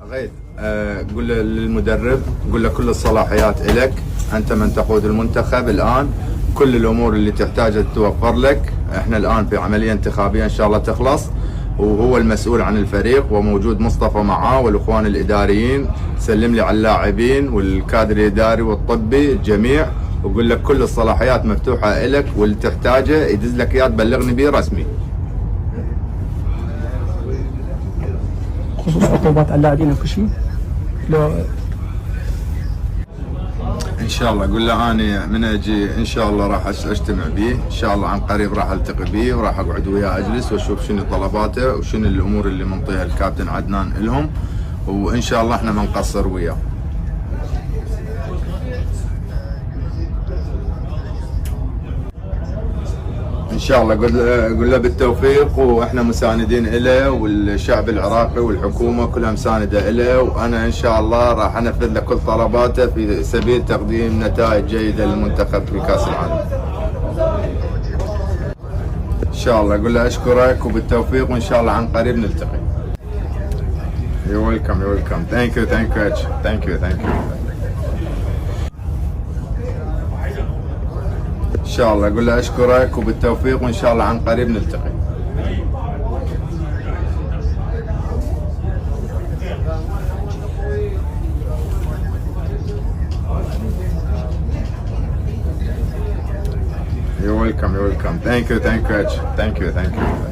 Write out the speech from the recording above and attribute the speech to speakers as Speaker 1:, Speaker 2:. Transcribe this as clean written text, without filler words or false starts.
Speaker 1: غيث، قول للمدرب، قول له كل الصلاحيات إلك، أنت من تقود المنتخب الآن، كل الأمور اللي تحتاجها تتوفر لك. احنا الآن في عملية انتخابية إن شاء الله تخلص، وهو المسؤول عن الفريق، وموجود مصطفى معاه والإخوان الإداريين. سلم لي على اللاعبين والكادر الإداري والطبي الجميع، وقول لك كل الصلاحيات مفتوحة إلك، واللي تحتاجه يدز لك إياه تبلغني به رسمي.
Speaker 2: خصوص عقوبات على اللاعبين وكل شيء لو
Speaker 1: ان شاء الله. قول له اني من اجي ان شاء الله راح اجتمع به، ان شاء الله عن قريب راح التقي به، وراح اقعد وياه اجلس واشوف شنو طلباته وشنو الامور اللي منطيها الكابتن عدنان لهم، وان شاء الله احنا ما نقصر وياه. ان شاء الله. قل له بالتوفيق، واحنا مساندين له، والشعب العراقي والحكومه كلها مسانده له، وانا ان شاء الله راح انفذ له كل طلباته في سبيل تقديم نتائج جيده للمنتخب في كاس العالم. ان شاء الله. قل له اشكرك وبالتوفيق، وان شاء الله عن قريب نلتقي. You're welcome, you're welcome. Thank you, thank you. ان شاء الله. قل له اشكرك وبالتوفيق، وان شاء الله عن قريب نلتقي. You're welcome. Thank you.